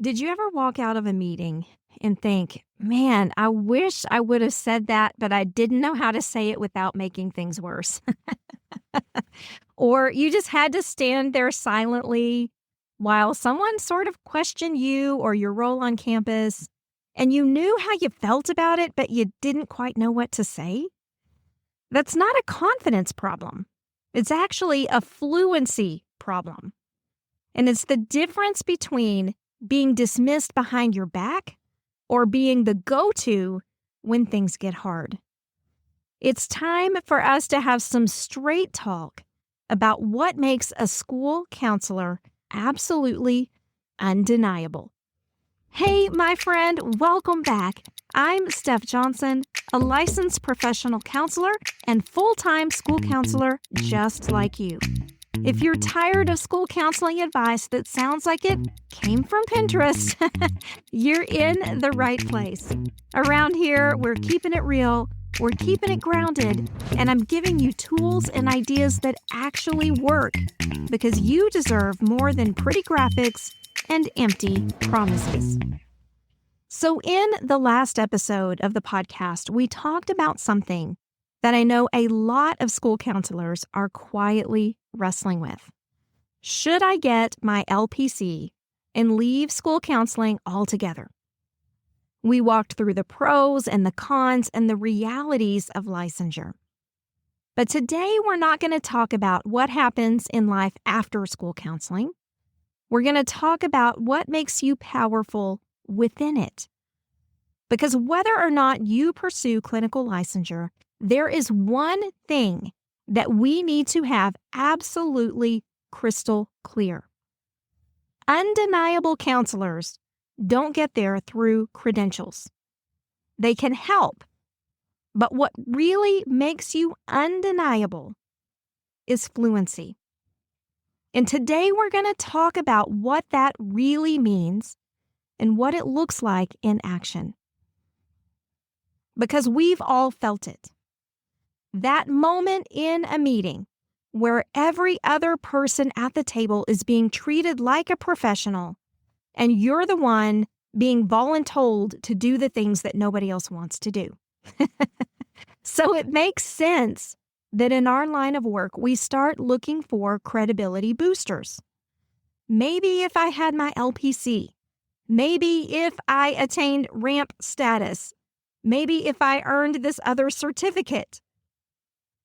Did you ever walk out of a meeting and think, man, I wish I would have said that, but I didn't know how to say it without making things worse? Or you just had to stand there silently while someone sort of questioned you or your role on campus, and you knew how you felt about it, but you didn't quite know what to say? That's not a confidence problem. It's actually a fluency problem. And it's the difference between being dismissed behind your back or being the go-to when things get hard. It's time for us to have some straight talk about what makes a school counselor absolutely undeniable. Hey, my friend, welcome back. I'm Steph Johnson, a licensed professional counselor and full-time school counselor just like you. If you're tired of school counseling advice that sounds like it came from Pinterest, you're in the right place. Around here, we're keeping it real, we're keeping it grounded, and I'm giving you tools and ideas that actually work because you deserve more than pretty graphics and empty promises. So in the last episode of the podcast, we talked about something that I know a lot of school counselors are quietly wrestling with. Should I get my LPC and leave school counseling altogether? We walked through the pros and the cons and the realities of licensure. But today we're not going to talk about what happens in life after school counseling. We're going to talk about what makes you powerful within it. Because whether or not you pursue clinical licensure, there is one thing that we need to have absolutely crystal clear. Undeniable counselors don't get there through credentials. They can help, but what really makes you undeniable is fluency. And today we're going to talk about what that really means and what it looks like in action. Because we've all felt it. That moment in a meeting where every other person at the table is being treated like a professional and you're the one being voluntold to do the things that nobody else wants to do. So it makes sense that in our line of work, we start looking for credibility boosters. Maybe if I had my LPC, maybe if I attained ramp status, maybe if I earned this other certificate.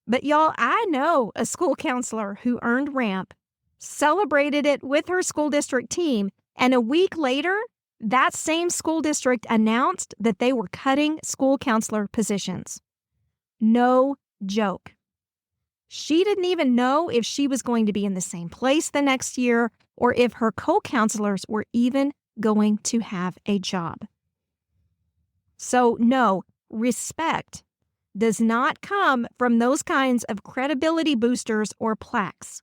But y'all, I know a school counselor who earned ramp, celebrated it with her school district team, and a week later, that same school district announced that they were cutting school counselor positions. No joke. She didn't even know if she was going to be in the same place the next year or if her co-counselors were even going to have a job. So no, respect does not come from those kinds of credibility boosters or plaques.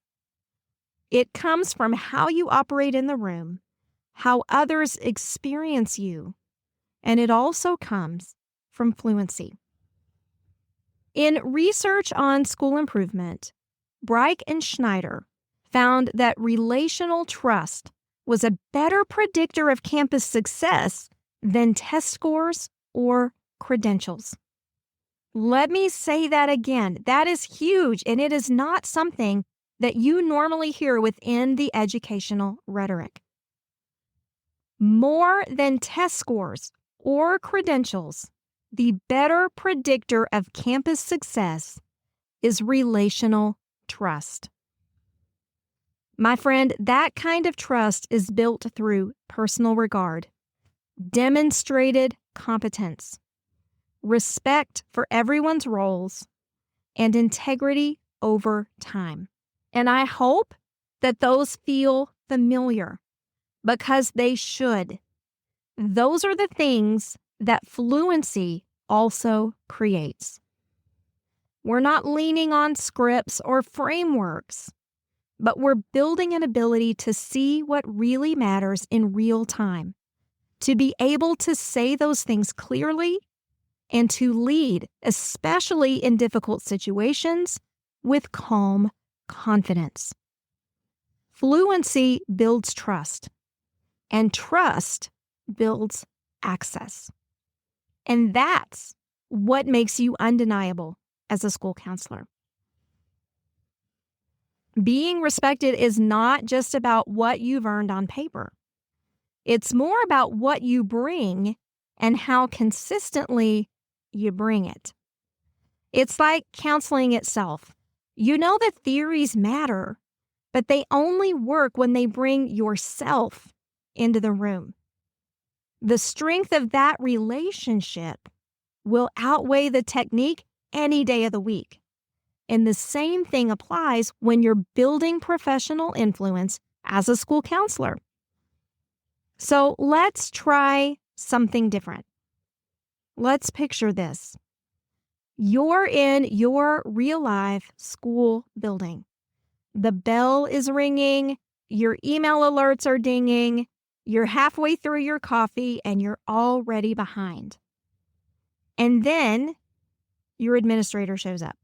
It comes from how you operate in the room, how others experience you, and it also comes from fluency. In research on school improvement, Breich and Schneider found that relational trust was a better predictor of campus success than test scores or credentials. Let me say that again. That is huge, and it is not something that you normally hear within the educational rhetoric. More than test scores or credentials, the better predictor of campus success is relational trust. My friend, that kind of trust is built through personal regard, demonstrated competence, respect for everyone's roles, and integrity over time. And I hope that those feel familiar because they should. Those are the things that fluency also creates. We're not leaning on scripts or frameworks, but we're building an ability to see what really matters in real time, to be able to say those things clearly, and to lead, especially in difficult situations, with calm confidence. Fluency builds trust, And trust builds access. And that's what makes you undeniable as a school counselor. Being respected is not just about what you've earned on paper. It's more about what you bring and how consistently you bring it. It's like counseling itself. You know that theories matter, but they only work when they bring yourself into the room. The strength of that relationship will outweigh the technique any day of the week. And the same thing applies when you're building professional influence as a school counselor. So let's try something different. Let's picture this. You're in your real-life school building. The bell is ringing, your email alerts are dinging, you're halfway through your coffee, and you're already behind. And then your administrator shows up.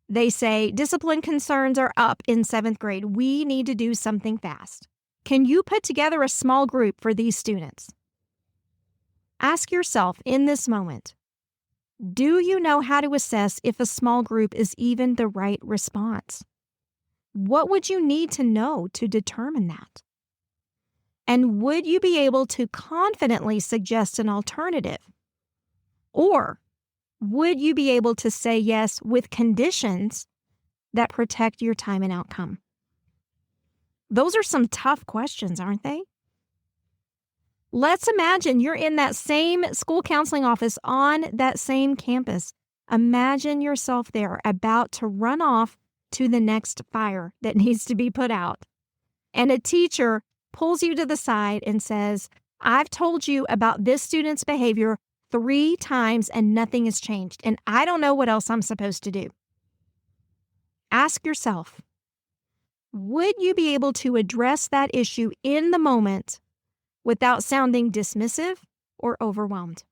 They say, discipline concerns are up in 7th grade. We need to do something fast. Can you put together a small group for these students? Ask yourself in this moment, do you know how to assess if a small group is even the right response? What would you need to know to determine that? And would you be able to confidently suggest an alternative? Or would you be able to say yes with conditions that protect your time and outcome? Those are some tough questions, aren't they? Let's imagine you're in that same school counseling office on that same campus. Imagine yourself there about to run off to the next fire that needs to be put out. And a teacher pulls you to the side and says, I've told you about this student's behavior 3 times and nothing has changed, and I don't know what else I'm supposed to do. Ask yourself, would you be able to address that issue in the moment without sounding dismissive or overwhelmed?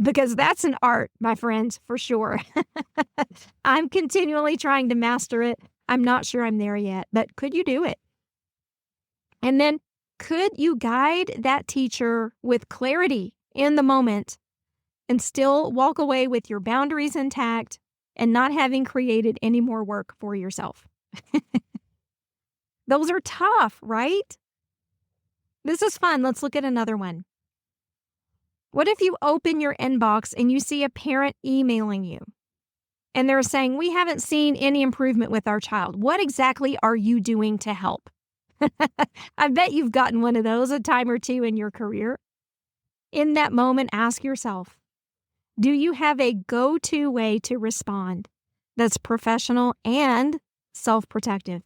Because that's an art, my friends, for sure. I'm continually trying to master it. I'm not sure I'm there yet, but could you do it? And then could you guide that teacher with clarity in the moment and still walk away with your boundaries intact and not having created any more work for yourself? Those are tough, right? This is fun. Let's look at another one. What if you open your inbox and you see a parent emailing you and they're saying, we haven't seen any improvement with our child. What exactly are you doing to help? I bet you've gotten one of those a time or two in your career. In that moment, ask yourself, do you have a go-to way to respond that's professional and self-protective?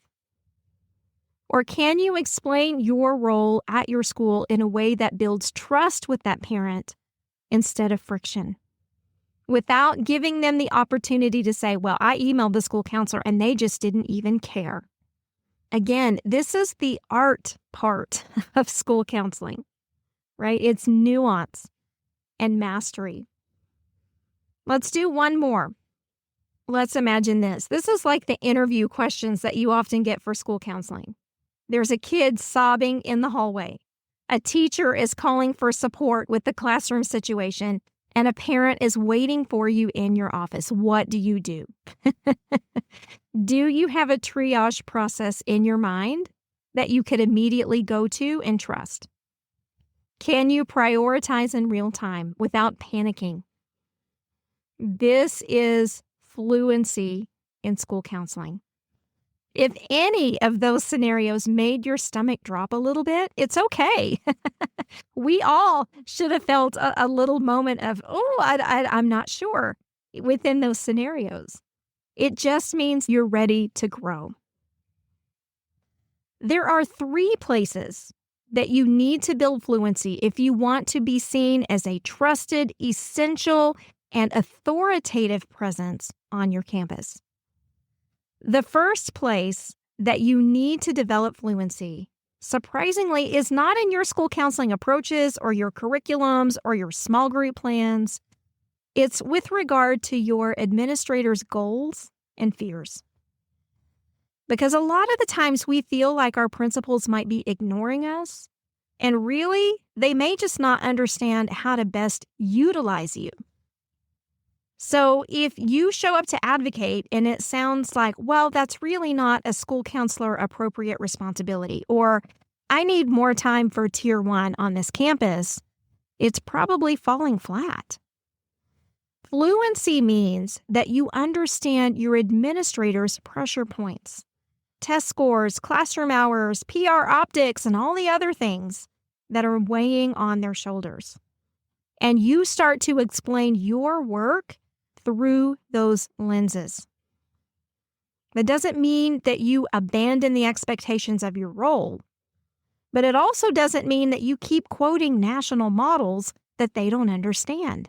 Or can you explain your role at your school in a way that builds trust with that parent instead of friction, without giving them the opportunity to say, well, I emailed the school counselor and they just didn't even care? Again, this is the art part of school counseling, right? It's nuance and mastery. Let's do one more. Let's imagine this. This is like the interview questions that you often get for school counseling. There's a kid sobbing in the hallway. A teacher is calling for support with the classroom situation, and a parent is waiting for you in your office. What do you do? Do you have a triage process in your mind that you could immediately go to and trust? Can you prioritize in real time without panicking? This is fluency in school counseling. If any of those scenarios made your stomach drop a little bit, it's okay. We all should have felt a little moment of, I'm not sure within those scenarios. It just means you're ready to grow. There are 3 places that you need to build fluency if you want to be seen as a trusted, essential, and authoritative presence on your campus. The first place that you need to develop fluency, surprisingly, is not in your school counseling approaches or your curriculums or your small group plans. It's with regard to your administrator's goals and fears. Because a lot of the times we feel like our principals might be ignoring us And really, they may just not understand how to best utilize you. So if you show up to advocate and it sounds like, well, that's really not a school counselor appropriate responsibility, or I need more time for tier 1 on this campus, it's probably falling flat. Fluency means that you understand your administrator's pressure points, test scores, classroom hours, PR optics, and all the other things that are weighing on their shoulders. And you start to explain your work through those lenses. That doesn't mean that you abandon the expectations of your role, but it also doesn't mean that you keep quoting national models that they don't understand.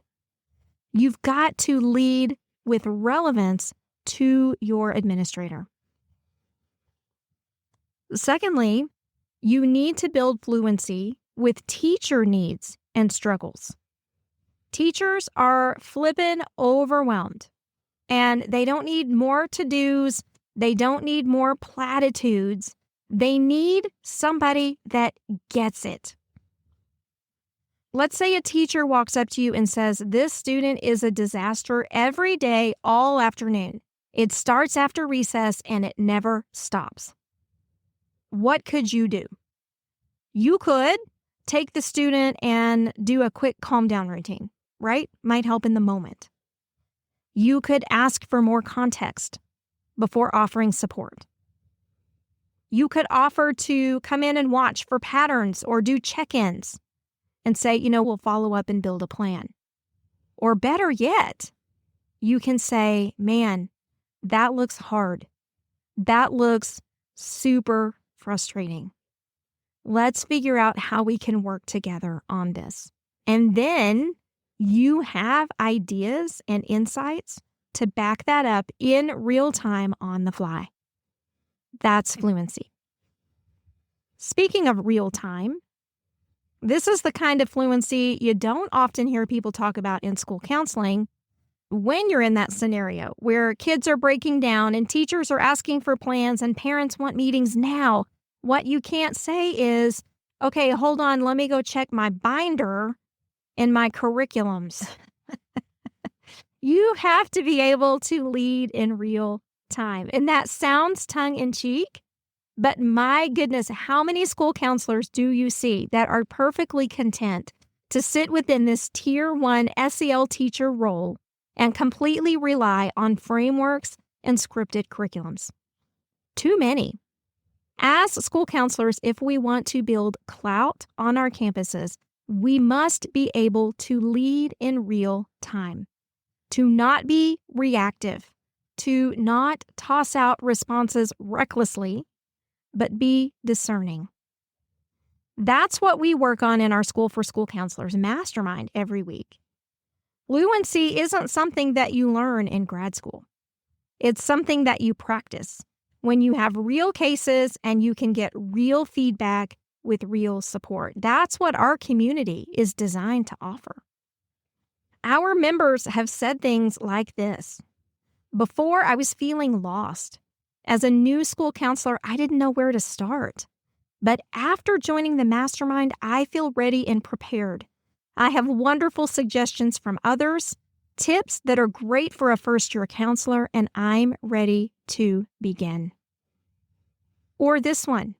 You've got to lead with relevance to your administrator. Secondly, you need to build fluency with teacher needs and struggles. Teachers are flippin' overwhelmed, and they don't need more to-dos. They don't need more platitudes. They need somebody that gets it. Let's say a teacher walks up to you and says, this student is a disaster every day, all afternoon. It starts after recess and it never stops. What could you do? You could take the student and do a quick calm down routine, right? Might help in the moment. You could ask for more context before offering support. You could offer to come in and watch for patterns or do check-ins and say, we'll follow up and build a plan. Or better yet, you can say, man, that looks hard. That looks super frustrating. Let's figure out how we can work together on this. And then you have ideas and insights to back that up in real time on the fly. That's fluency. Speaking of real time, this is the kind of fluency you don't often hear people talk about in school counseling when you're in that scenario where kids are breaking down and teachers are asking for plans and parents want meetings now. What you can't say is, okay, hold on, let me go check my binder and my curriculums. You have to be able to lead in real time. And that sounds tongue-in-cheek, but my goodness, how many school counselors do you see that are perfectly content to sit within this Tier 1 SEL teacher role and completely rely on frameworks and scripted curriculums? Too many. As school counselors, if we want to build clout on our campuses, we must be able to lead in real time, to not be reactive, to not toss out responses recklessly, but be discerning. That's what we work on in our School for School Counselors Mastermind every week. Fluency isn't something that you learn in grad school. It's something that you practice when you have real cases and you can get real feedback with real support. That's what our community is designed to offer. Our members have said things like this. Before, I was feeling lost. As a new school counselor, I didn't know where to start. But after joining the mastermind, I feel ready and prepared. I have wonderful suggestions from others, tips that are great for a first-year counselor, and I'm ready to begin. Or this one.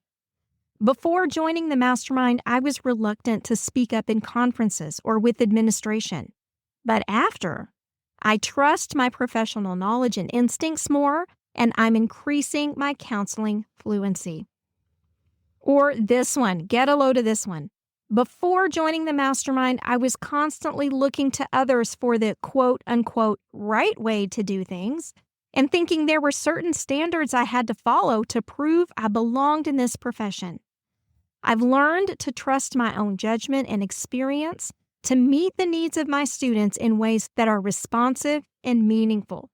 Before joining the mastermind, I was reluctant to speak up in conferences or with administration. But after, I trust my professional knowledge and instincts more, and I'm increasing my counseling fluency. Or this one, get a load of this one. Before joining the mastermind, I was constantly looking to others for the quote-unquote right way to do things and thinking there were certain standards I had to follow to prove I belonged in this profession. I've learned to trust my own judgment and experience to meet the needs of my students in ways that are responsive and meaningful.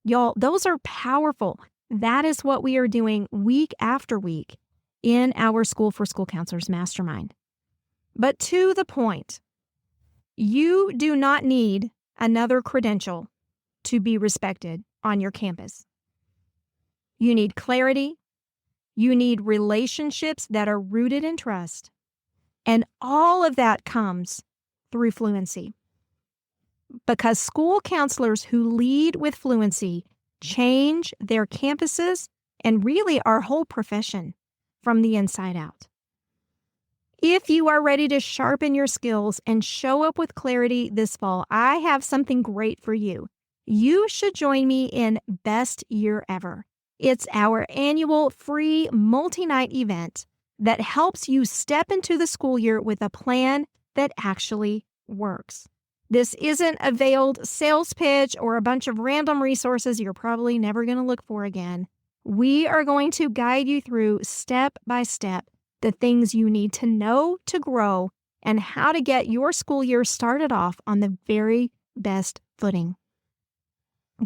Y'all, those are powerful. That is what we are doing week after week in our School for School Counselors Mastermind. But to the point, you do not need another credential to be respected on your campus. You need clarity. You need relationships that are rooted in trust. And all of that comes through fluency, because school counselors who lead with fluency change their campuses and really our whole profession from the inside out. If you are ready to sharpen your skills and show up with clarity this fall, I have something great for you. You should join me in Best Year Ever. It's our annual free multi-night event that helps you step into the school year with a plan that actually works. This isn't a veiled sales pitch or a bunch of random resources you're probably never going to look for again. We are going to guide you through step by step the things you need to know to grow and how to get your school year started off on the very best footing.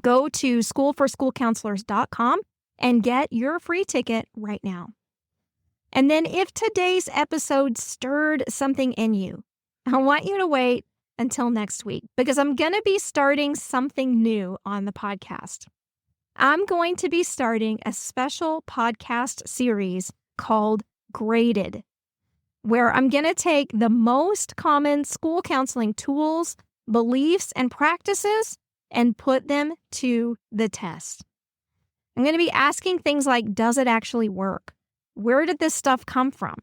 Go to schoolforschoolcounselors.com and get your free ticket right now. And then if today's episode stirred something in you, I want you to wait until next week, because I'm going to be starting something new on the podcast. I'm going to be starting a special podcast series called Graded, where I'm going to take the most common school counseling tools, beliefs, and practices and put them to the test. I'm going to be asking things like, does it actually work? Where did this stuff come from?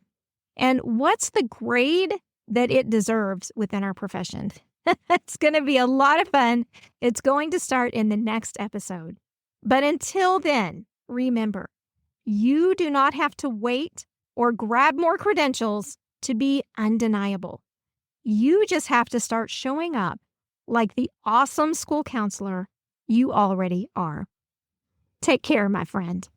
And what's the grade that it deserves within our profession? It's going to be a lot of fun. It's going to start in the next episode. But until then, remember, you do not have to wait or grab more credentials to be undeniable. You just have to start showing up like the awesome school counselor you already are. Take care, my friend.